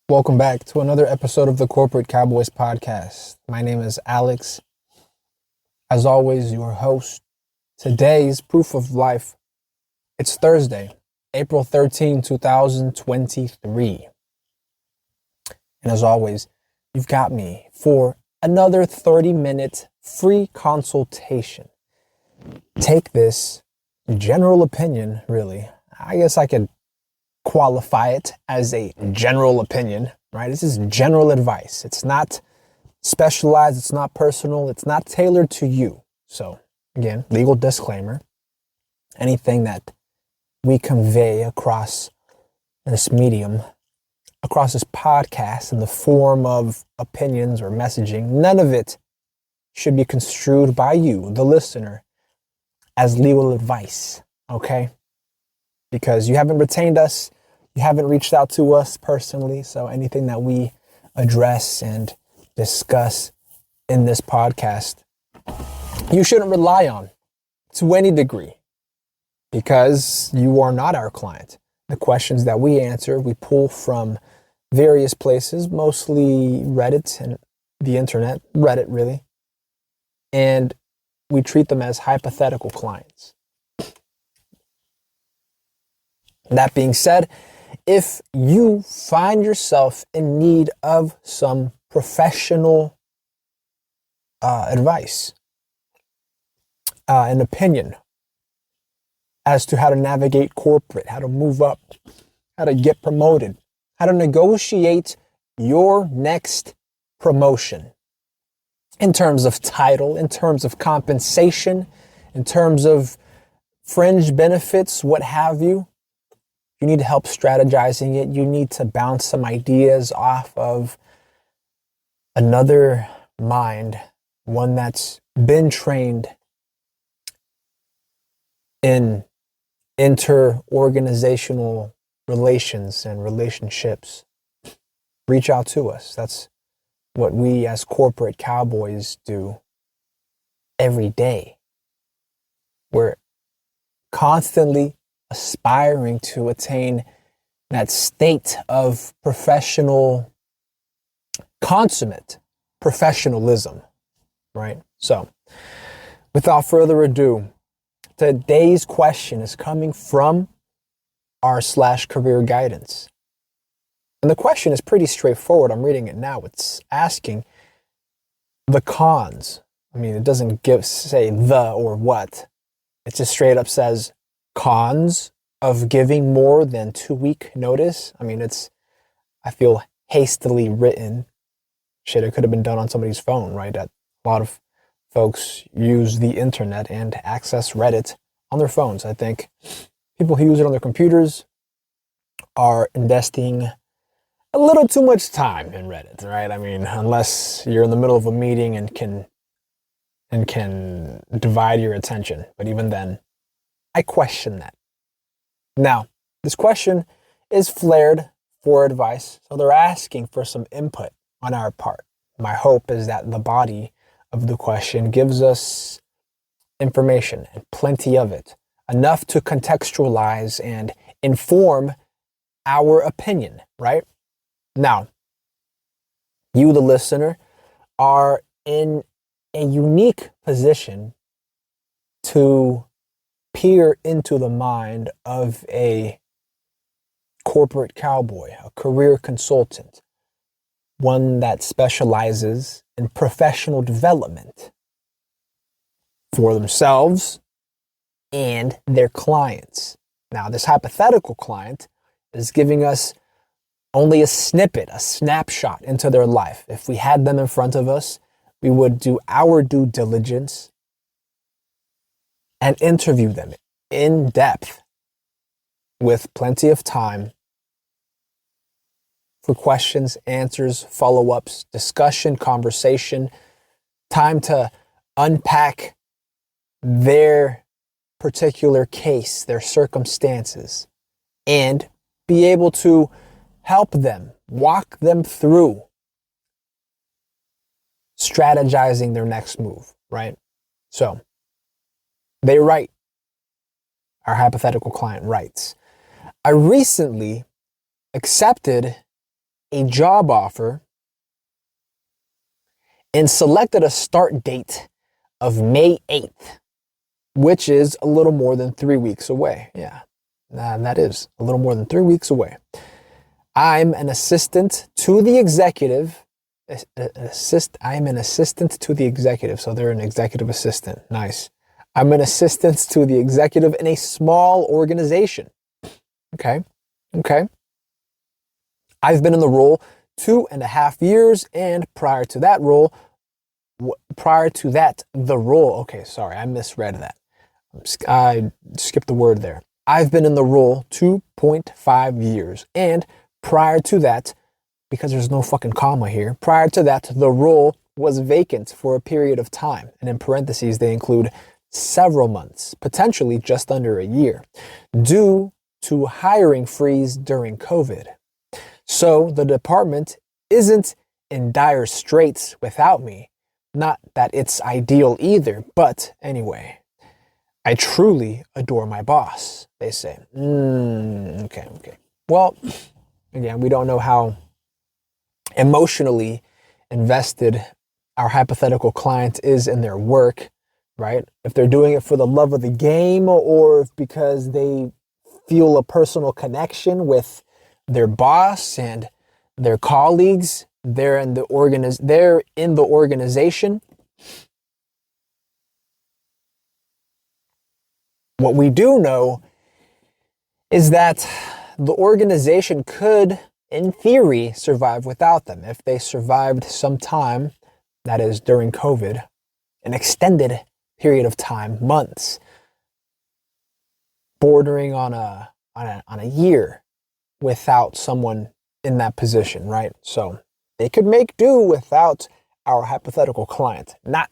Welcome back to another episode of the Corporate Cowboys podcast. My name is Alex. As always, your host. Today's proof of life. It's Thursday, April 13, 2023. And as always, you've got me for another 30-minute free consultation. Take this general opinion, really. I guess I could qualify it as a general opinion, right? This is general advice. It's not specialized. It's not personal. It's not tailored to you. So again, legal disclaimer, anything that we convey across this medium, across this podcast in the form of opinions or messaging, none of it should be construed by you, the listener, as legal advice, okay? Because you haven't retained us, you haven't reached out to us personally, so anything that we address and discuss in this podcast, you shouldn't rely on to any degree because you are not our client. The questions that we answer, we pull from various places, mostly Reddit and the internet, Reddit really, and we treat them as hypothetical clients. That being said, if you find yourself in need of some professional advice, an opinion as to how to navigate corporate, how to move up, how to get promoted, how to negotiate your next promotion in terms of title, in terms of compensation, in terms of fringe benefits, what have you, you need help strategizing it. You need to bounce some ideas off of another mind, one that's been trained in inter-organizational relations and relationships. Reach out to us. That's what we as corporate cowboys do every day. We're constantly aspiring to attain that state of consummate professionalism, right? So, without further ado, today's question is coming from r/career guidance. And the question is pretty straightforward. I'm reading it now. It's asking the cons. I mean, it doesn't say the or what. It just straight up says cons of giving more than 2-week notice. I mean, I feel hastily written. Shit, it could have been done on somebody's phone, right? A lot of folks use the internet and access Reddit on their phones. I think people who use it on their computers are investing a little too much time in Reddit, right? I mean, unless you're in the middle of a meeting and can divide your attention. But even then, I question that. Now, this question is flared for advice, so they're asking for some input on our part. My hope is that the body of the question gives us information, and plenty of it, enough to contextualize and inform our opinion, right? Now, you, the listener, are in a unique position to peer into the mind of a corporate cowboy, a career consultant, one that specializes in professional development for themselves and their clients. Now, this hypothetical client is giving us only a snippet, a snapshot into their life. If we had them in front of us, we would do our due diligence and interview them in depth with plenty of time for questions, answers, follow-ups, discussion, conversation, time to unpack their particular case, their circumstances, and be able to help them, walk them through strategizing their next move, right? So they write, our hypothetical client writes, I recently accepted a job offer and selected a start date of May 8th, which is a little more than 3 weeks away. Yeah, that is a little more than 3 weeks away. I'm an assistant to the executive. I'm an assistant to the executive. So they're an executive assistant. Nice. I'm an assistant to the executive in a small organization. Okay. I've been in the role 2.5 years, and prior to that, the role. Okay, sorry, I misread that. I skipped the word there. I've been in the role 2.5 years, and prior to that, because there's no fucking comma here, prior to that, the role was vacant for a period of time. And in parentheses, they include several months, potentially just under a year, due to hiring freeze during COVID. So the department isn't in dire straits without me. Not that it's ideal either, but anyway, I truly adore my boss, they say. Okay. Well, again, we don't know how emotionally invested our hypothetical client is in their work, right? If they're doing it for the love of the game, or if because they feel a personal connection with their boss and their colleagues, they're in the organization. What we do know is that the organization could, in theory, survive without them. If they survived some time, that is during COVID, an extended period of time, months, bordering on a year without someone in that position, right? So they could make do without our hypothetical client. Not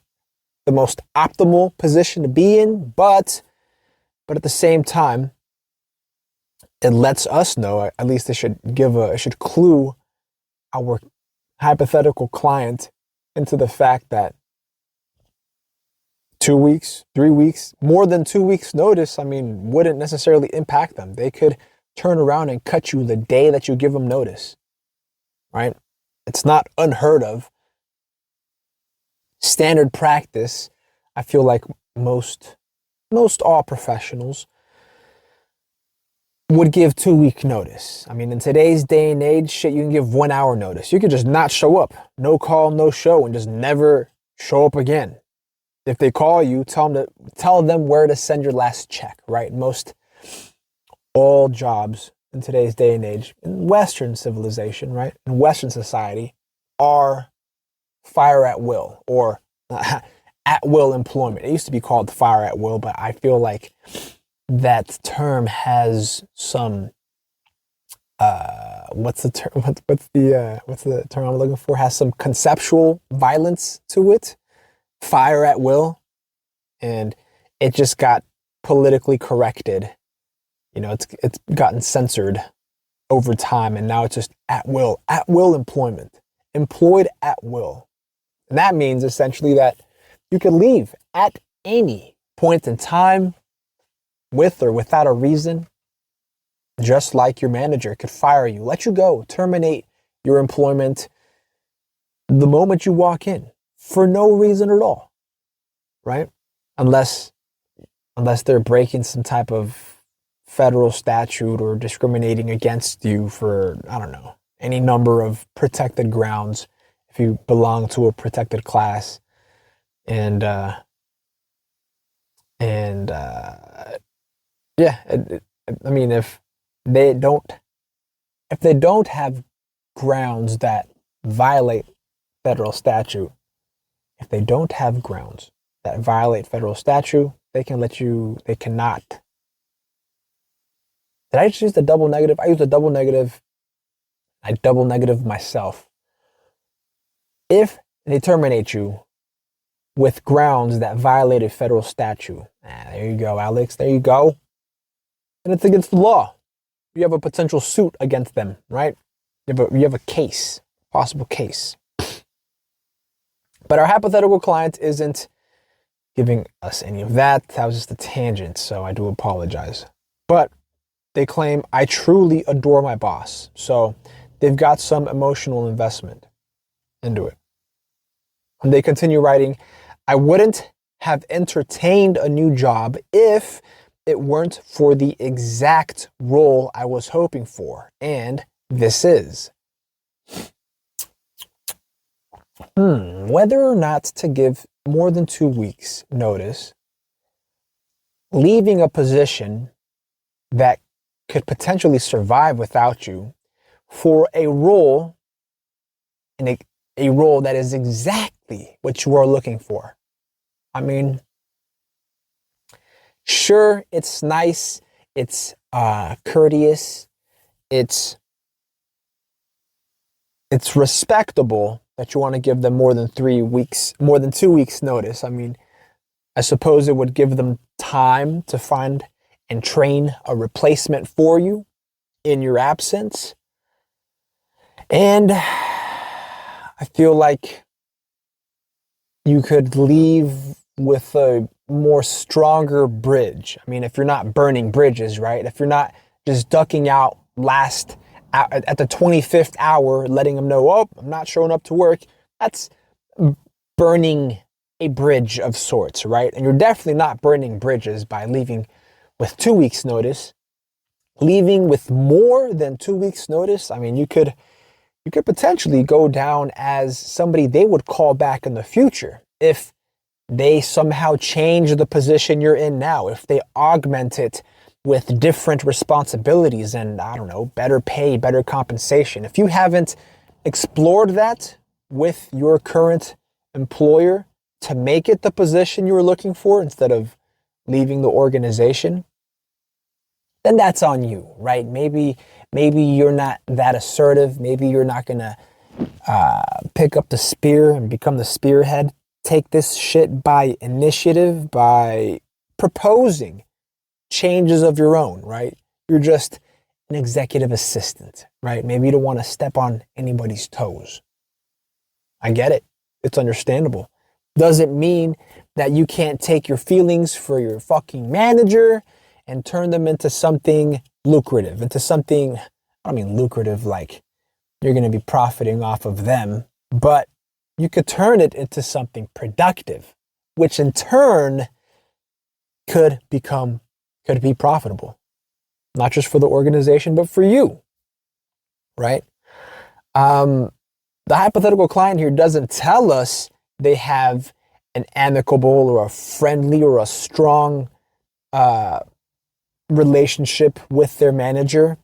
the most optimal position to be in, but at the same time, it lets us know, at least it should clue our hypothetical client into the fact that 2 weeks, 3 weeks, more than 2 weeks notice, wouldn't necessarily impact them. They could turn around and cut you the day that you give them notice, right? It's not unheard of. Standard practice, I feel like most all professionals would give 2-week notice. In today's day and age, shit, you can give 1 hour notice. You could just not show up, no call, no show, and just never show up again. If they call you, tell them where to send your last check, right? Most all jobs in today's day and age, in Western civilization, right? In Western society, are fire at will, or at will employment. It used to be called fire at will, but I feel like that term has some what's the term I'm looking for? Has some conceptual violence to it. Fire at will, and it just got politically corrected. It's gotten censored over time, and now it's just at will employment, employed at will. And that means essentially that you could leave at any point in time, with or without a reason, just like your manager could fire you, let you go, terminate your employment the moment you walk in for no reason at all, right? Unless they're breaking some type of federal statute or discriminating against you for, I don't know, any number of protected grounds if you belong to a protected class. If they don't have grounds that violate federal statute, they cannot. Did I just use the double negative? I used a double negative. I double negative myself. If they terminate you with grounds that violated federal statute, there you go, Alex, there you go. And it's against the law. You have a potential suit against them, right? You have a case, possible case. But our hypothetical client isn't giving us any of that. That was just a tangent, so I do apologize. But they claim, I truly adore my boss. So they've got some emotional investment into it. And they continue writing, I wouldn't have entertained a new job if it weren't for the exact role I was hoping for. And this is. Whether or not to give more than 2 weeks notice, leaving a position that could potentially survive without you for a role in a role that is exactly what you are looking for. I mean, sure, it's nice, it's courteous, it's respectable that you want to give them more than 2 weeks notice. I mean, I suppose it would give them time to find and train a replacement for you in your absence. And I feel like you could leave with a more stronger bridge. I mean, if you're not burning bridges, right? If you're not just ducking out at the 25th hour, letting them know, oh, I'm not showing up to work. That's burning a bridge of sorts, right? And you're definitely not burning bridges by leaving with 2 weeks notice. Leaving with more than 2 weeks notice, I mean, you could potentially go down as somebody they would call back in the future if they somehow change the position you're in now, if they augment it with different responsibilities and, I don't know, better pay, better compensation. If you haven't explored that with your current employer to make it the position you were looking for instead of leaving the organization, then that's on you, right? Maybe you're not that assertive. Maybe you're not going to pick up the spear and become the spearhead. Take this shit by initiative, by proposing changes of your own, right? You're just an executive assistant, right? Maybe you don't want to step on anybody's toes. I get it. It's understandable. Doesn't mean that you can't take your feelings for your fucking manager and turn them into something lucrative, into something, I don't mean lucrative like you're going to be profiting off of them, but you could turn it into something productive, which in turn could be profitable, not just for the organization, but for you, right? The hypothetical client here doesn't tell us they have an amicable or a friendly or a strong relationship with their manager.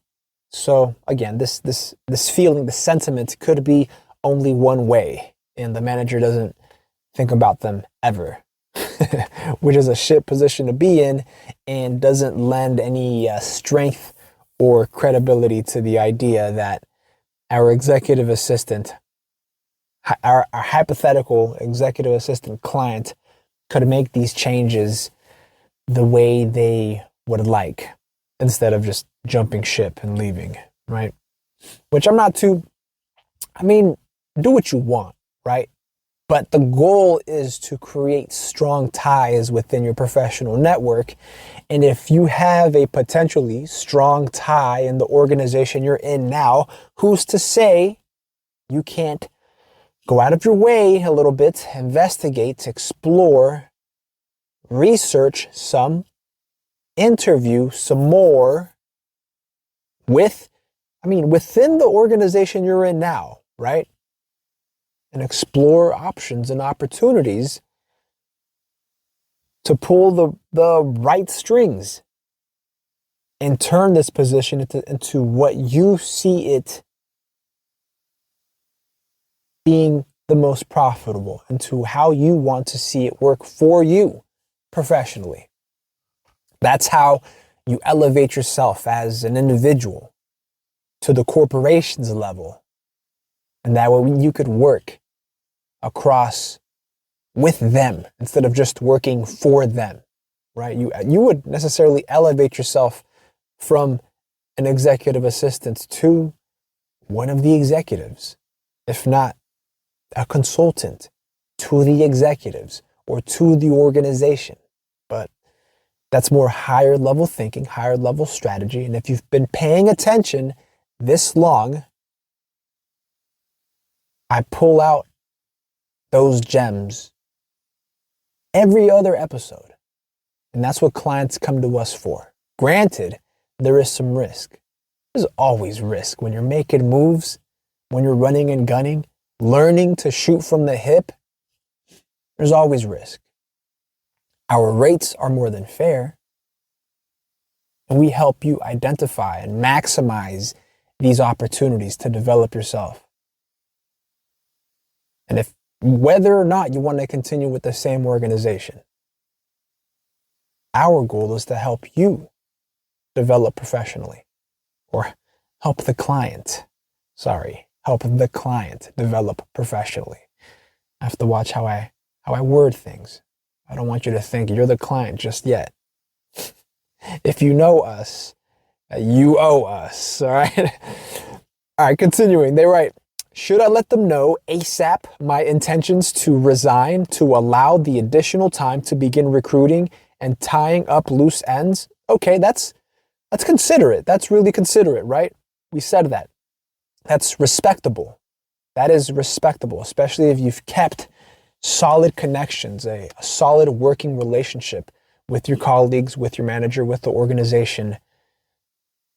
So again, this feeling, the sentiment could be only one way, and the manager doesn't think about them ever, which is a shit position to be in and doesn't lend any strength or credibility to the idea that our executive assistant, our hypothetical executive assistant client could make these changes the way they would like instead of just jumping ship and leaving, right? Which do what you want, right? But the goal is to create strong ties within your professional network. And if you have a potentially strong tie in the organization you're in now, who's to say you can't go out of your way a little bit, investigate, explore, research some, interview some more within the organization you're in now, right? And explore options and opportunities to pull the right strings and turn this position into what you see it being the most profitable, into how you want to see it work for you professionally. That's how you elevate yourself as an individual to the corporation's level. And that way you could work across with them instead of just working for them, right? You would necessarily elevate yourself from an executive assistant to one of the executives, if not a consultant to the executives or to the organization. But that's more higher level thinking, higher level strategy. And if you've been paying attention this long, I pull out those gems every other episode. And that's what clients come to us for. Granted, there is some risk. There's always risk when you're making moves, when you're running and gunning, learning to shoot from the hip. There's always risk. Our rates are more than fair, and we help you identify and maximize these opportunities to develop yourself. And if whether or not you want to continue with the same organization, our goal is to help you develop professionally, or help the client develop professionally. I have to watch how I word things. I don't want you to think you're the client just yet. If you know us, you owe us, all right? All right, continuing. They write, should I let them know ASAP my intentions to resign to allow the additional time to begin recruiting and tying up loose ends? Okay, that's considerate. That's really considerate, right? We said that. That's respectable. That is respectable, especially if you've kept solid connections, a solid working relationship with your colleagues, with your manager, with the organization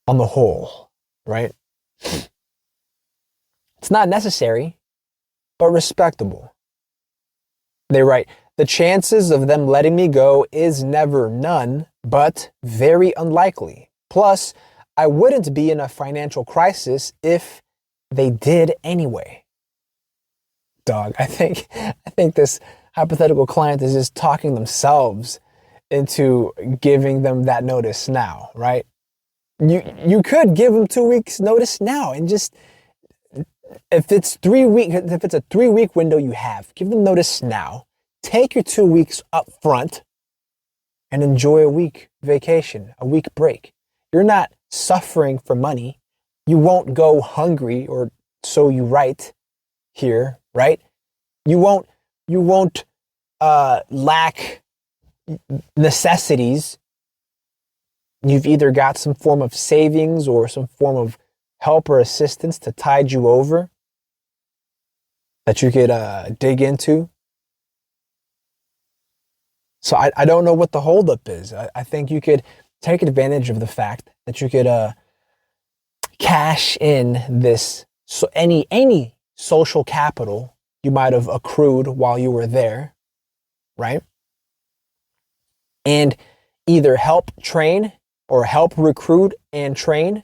on the whole, right? It's not necessary, but respectable. They write, the chances of them letting me go is never none, but very unlikely. Plus, I wouldn't be in a financial crisis if they did anyway. Dog, I think this hypothetical client is just talking themselves into giving them that notice now, right? You could give them 2 weeks notice now, and just if it's 3 weeks, if it's a 3-week window you have, give them notice now. Take your 2 weeks up front and enjoy a week vacation, a week break. You're not suffering for money. You won't go hungry, or so you write here, right? You won't lack necessities. You've either got some form of savings or some form of help or assistance to tide you over that you could dig into. So I don't know what the holdup is. I think you could take advantage of the fact that you could cash in this, so any social capital you might have accrued while you were there, right? And either help train or help recruit and train,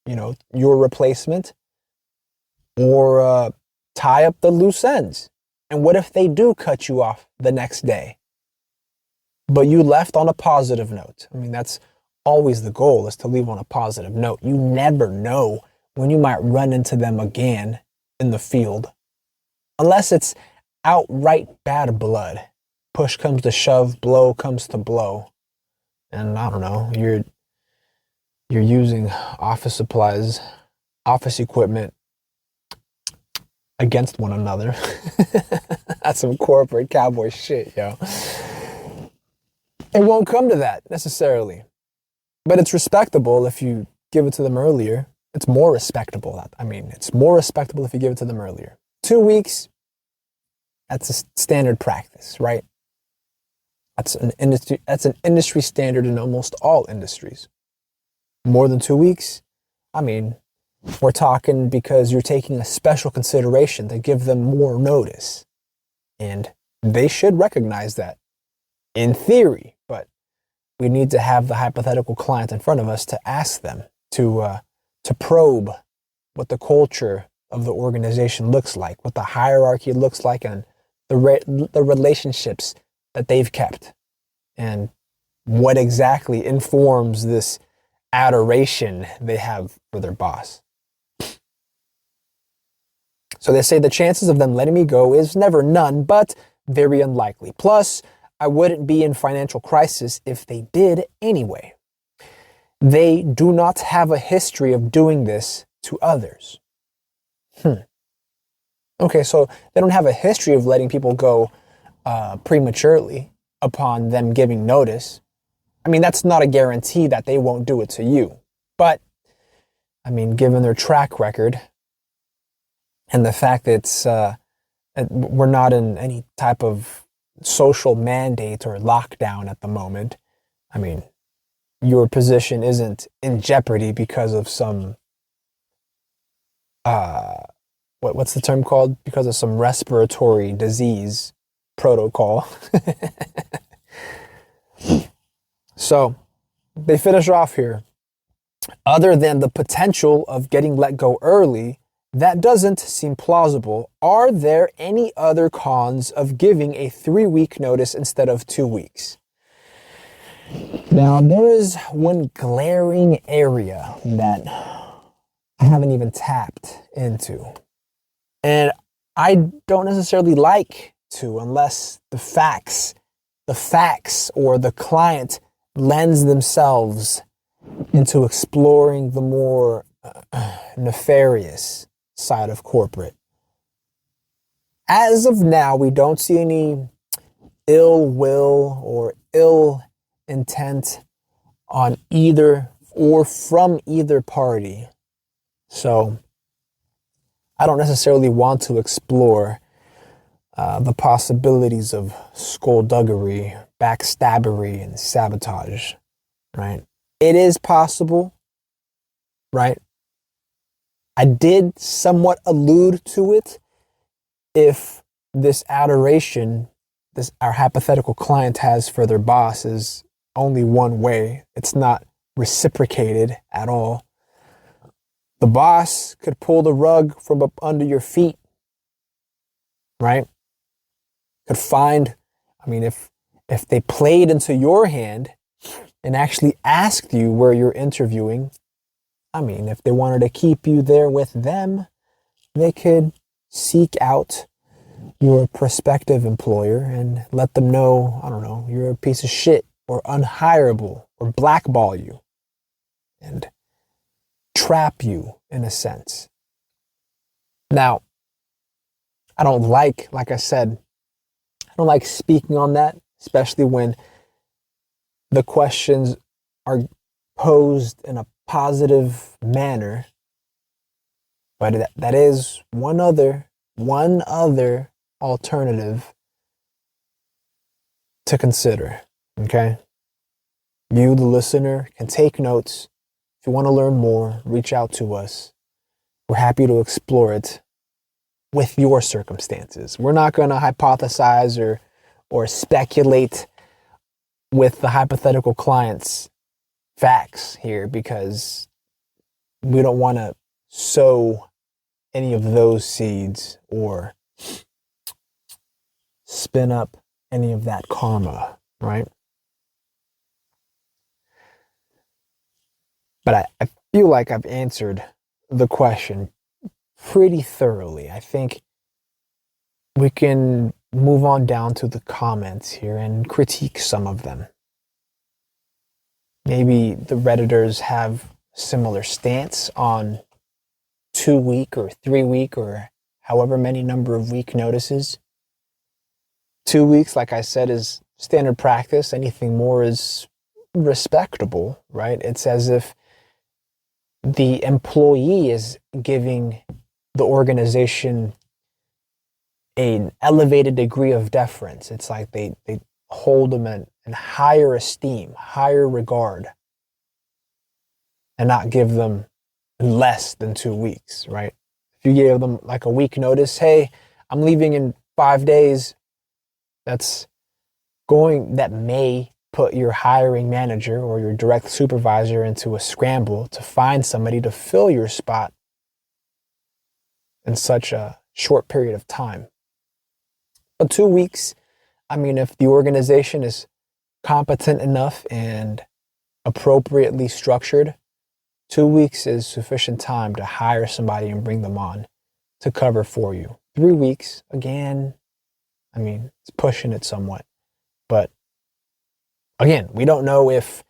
your replacement, or tie up the loose ends. And what if they do cut you off the next day, but you left on a positive note? I mean, that's always the goal, is to leave on a positive note. You never know when you might run into them again in the field, unless it's outright bad blood. Push comes to shove, blow comes to blow, and I don't know, you're using office supplies, office equipment against one another. That's some corporate cowboy shit, yo. It won't come to that necessarily, but it's respectable if you give it to them earlier. It's more respectable. It's more respectable if you give it to them earlier. 2 weeks, that's a standard practice, right? That's an industry standard in almost all industries. More than 2 weeks, we're talking because you're taking a special consideration to give them more notice. And they should recognize that in theory, but we need to have the hypothetical client in front of us to ask them to probe what the culture of the organization looks like, what the hierarchy looks like, and the relationships that they've kept, and what exactly informs this adoration they have for their boss. So they say the chances of them letting me go is never none, but very unlikely. Plus, I wouldn't be in financial crisis if they did anyway. They do not have a history of doing this to others. Okay, so they don't have a history of letting people go prematurely upon them giving notice. That's not a guarantee that they won't do it to you. But, given their track record And the fact that we're not in any type of social mandate or lockdown at the moment. I mean, your position isn't in jeopardy because of some what's the term called? Because of some respiratory disease protocol. So they finish off here. Other than the potential of getting let go early, that doesn't seem plausible. Are there any other cons of giving a 3-week notice instead of 2 weeks? Now, there is one glaring area that I haven't even tapped into. And I don't necessarily like to unless the facts or the client lends themselves into exploring the more nefarious side of corporate. As of now, we don't see any ill will or ill intent on either or from either party. So I don't necessarily want to explore the possibilities of skullduggery, backstabbery, and sabotage, right? It is possible, right? I did somewhat allude to it. If this adoration our hypothetical client has for their boss is only one way, it's not reciprocated at all. The boss could pull the rug from up under your feet, right? Could find, if they played into your hand and actually asked you where you're interviewing, if they wanted to keep you there with them, they could seek out your prospective employer and let them know, you're a piece of shit or unhireable or blackball you and trap you in a sense. Now, I don't like I said, I don't like speaking on that, especially when the questions are posed in a positive manner. But that is one other alternative to consider, okay? You, the listener, can take notes. If you want to learn more, reach out to us. We're happy to explore it with your circumstances. We're not going to hypothesize or speculate with the hypothetical client's facts here because we don't want to sow any of those seeds or spin up any of that karma, right? But I feel like I've answered the question pretty thoroughly. I think we can move on down to the comments here and critique some of them. Maybe the Redditors have similar stance on 2-week or 3-week or however many number of week notices. 2 weeks, like I said, is standard practice. Anything more is respectable, right? It's as if the employee is giving the organization an elevated degree of deference. It's like they hold them in higher esteem, higher regard, and not give them less than 2 weeks, right? If you give them like a week notice, hey, I'm leaving in 5 days, that may put your hiring manager or your direct supervisor into a scramble to find somebody to fill your spot in such a short period of time. But 2 weeks, if the organization is competent enough and appropriately structured, 2 weeks is sufficient time to hire somebody and bring them on to cover for you. 3 weeks, again, it's pushing it somewhat. But again, we don't know if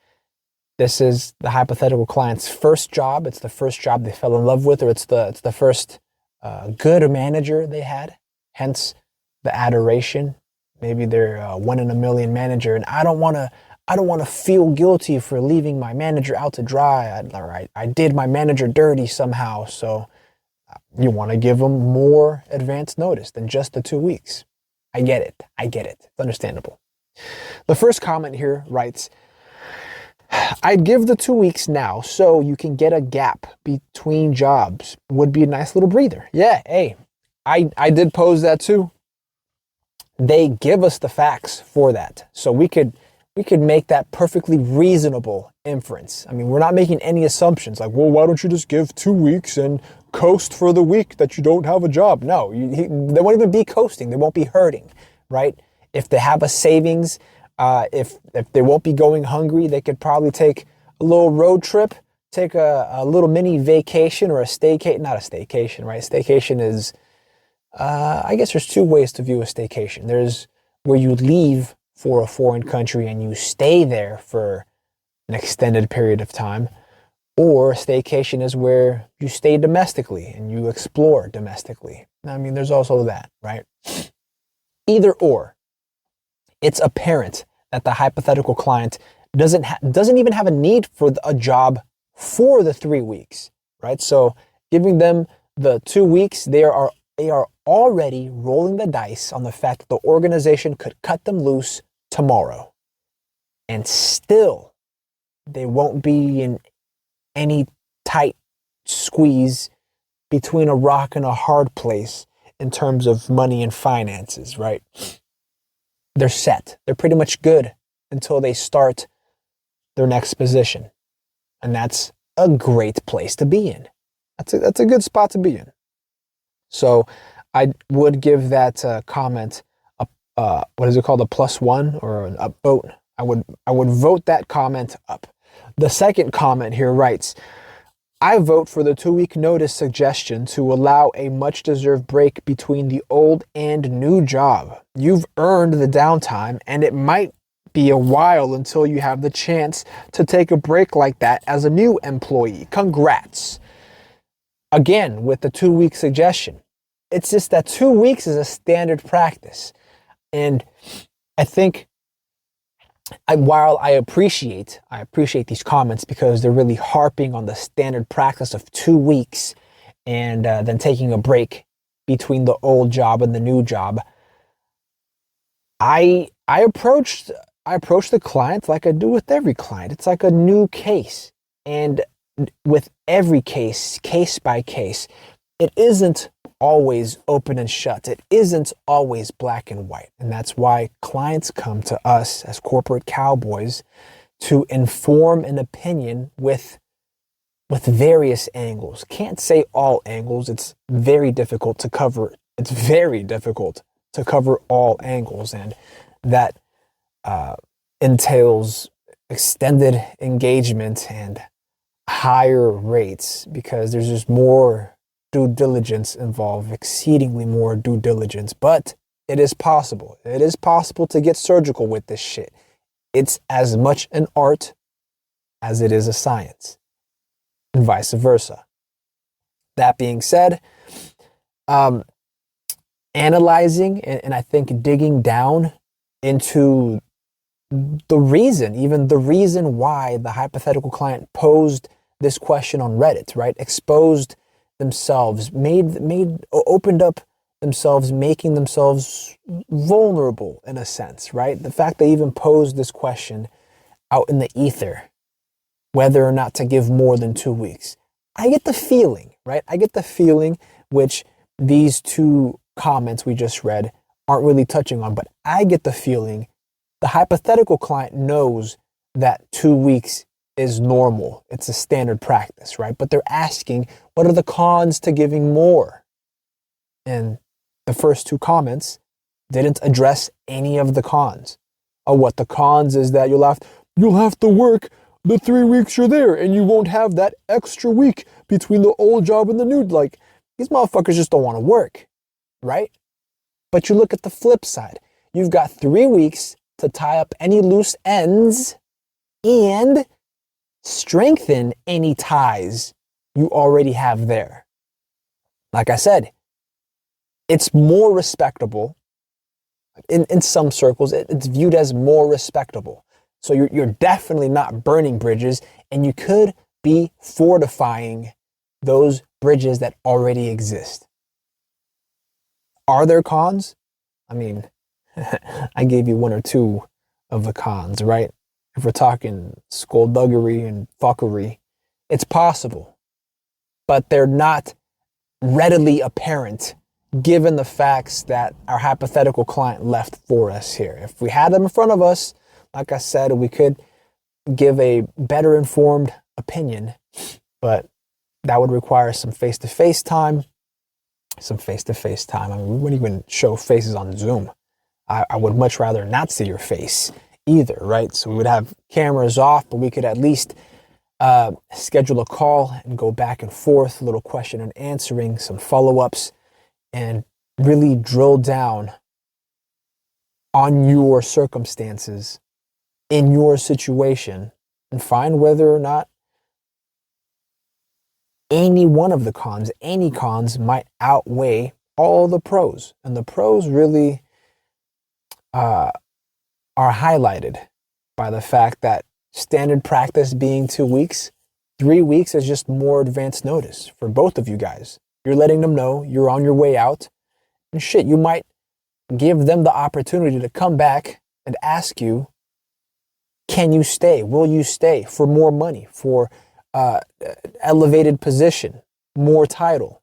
this is the hypothetical client's first job. It's the first job they fell in love with, or it's the first good manager they had. Hence the adoration. Maybe they're a 1 in a million manager, and I don't want to feel guilty for leaving my manager out to dry. I did my manager dirty somehow, so You want to give them more advance notice than just the 2 weeks. I get it. It's understandable. The first comment here writes, I'd give the 2 weeks now so you can get a gap between jobs. Would be a nice little breather. Yeah, hey, I did pose that too. They give us the facts for that. So we could make that perfectly reasonable inference. I mean, we're not making any assumptions like, well, why don't you just give 2 weeks and coast for the week that you don't have a job? No, they won't even be coasting. They won't be hurting, right? If they have a savings, if they won't be going hungry, they could probably take a little road trip, take a little mini vacation or a staycation, not a staycation, right? Staycation is, I guess there's two ways to view a staycation. There's where you leave for a foreign country and you stay there for an extended period of time. Or staycation is where you stay domestically and you explore domestically. I mean, there's also that, right? Either or, it's apparent that the hypothetical client doesn't even have a need for a job for the 3 weeks, right? So giving them the 2 weeks, they are already rolling the dice on the fact that the organization could cut them loose tomorrow. And still, they won't be in any tight squeeze between a rock and a hard place in terms of money and finances, right? They're set. They're pretty much good until they start their next position. And that's a great place to be in. That's a good spot to be in. So I would give that comment what is it called, a +1 or an upvote? I would vote that comment up. The second comment here writes, I vote for the 2-week notice suggestion to allow a much-deserved break between the old and new job. You've earned the downtime, and it might be a while until you have the chance to take a break like that as a new employee. Congrats. Again, with the 2-week suggestion. It's just that 2 weeks is a standard practice. And I think while I appreciate these comments because they're really harping on the standard practice of 2 weeks and then taking a break between the old job and the new job. I approach the client like I do with every client. It's like a new case. And with every case by case, it isn't always open and shut. It isn't always black and white. And that's why clients come to us as corporate cowboys to inform an opinion with various angles. Can't say all angles. It's very difficult to cover. It's very difficult to cover all angles. And that entails extended engagement and higher rates because there's just more due diligence involved, exceedingly more due diligence, but it is possible. It is possible to get surgical with this shit. It's as much an art as it is a science, and vice versa. That being said, analyzing and I think digging down into the reason why the hypothetical client posed this question on Reddit, right? Exposed themselves, opened up themselves, making themselves vulnerable in a sense, right? The fact they even posed this question out in the ether, whether or not to give more than 2 weeks. I get the feeling, right? I get the feeling, which these two comments we just read aren't really touching on, but I get the feeling the hypothetical client knows that 2 weeks is normal. It's a standard practice, right? But they're asking, what are the cons to giving more? And the first two comments didn't address any of the cons. What the cons is that you'll have to work the 3 weeks you're there and you won't have that extra week between the old job and the new. Like, these motherfuckers just don't want to work, right? But you look at the flip side. You've got 3 weeks to tie up any loose ends and strengthen any ties you already have there. Like I said, it's more respectable. In some circles, it's viewed as more respectable. So you're definitely not burning bridges, and you could be fortifying those bridges that already exist. Are there cons? I mean, I gave you one or two of the cons, right? If we're talking skullduggery and fuckery, it's possible, but they're not readily apparent given the facts that our hypothetical client left for us here. If we had them in front of us, like I said, we could give a better informed opinion, but that would require some face-to-face time. I mean, we wouldn't even show faces on Zoom. I would much rather not see your face either, right? So we would have cameras off, but we could at least schedule a call and go back and forth, a little question and answering, some follow-ups, and really drill down on your circumstances in your situation and find whether or not any cons might outweigh all the pros. And the pros really are highlighted by the fact that standard practice being 2 weeks, 3 weeks is just more advanced notice for both of you guys. You're letting them know you're on your way out. And shit, you might give them the opportunity to come back and ask you, can you stay? Will you stay for more money, for elevated position, more title,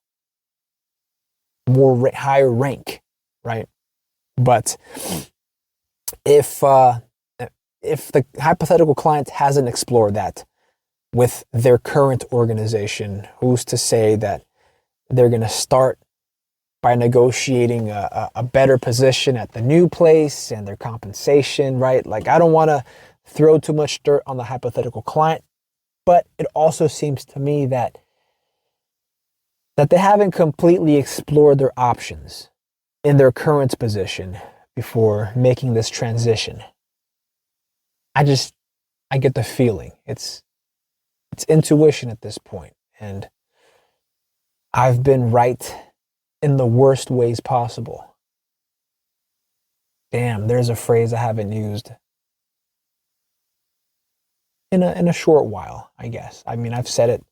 more higher rank, right? But if the hypothetical client hasn't explored that with their current organization, who's to say that they're going to start by negotiating a better position at the new place and their compensation, right? Like, I don't want to throw too much dirt on the hypothetical client, but it also seems to me that they haven't completely explored their options in their current position before making this transition. I get the feeling it's intuition at this point, and I've been right in the worst ways possible. Damn, there's a phrase I haven't used in a short while, I guess. I mean, I've said it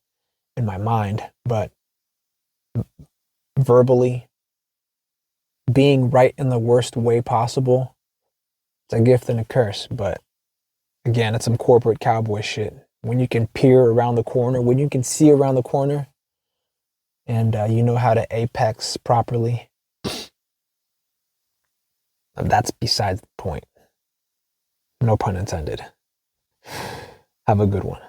in my mind, but verbally, being right in the worst way possible, it's a gift and a curse. But again, it's some corporate cowboy shit. When you can peer around the corner, when you can see around the corner, and you know how to apex properly, that's besides the point. No pun intended. Have a good one.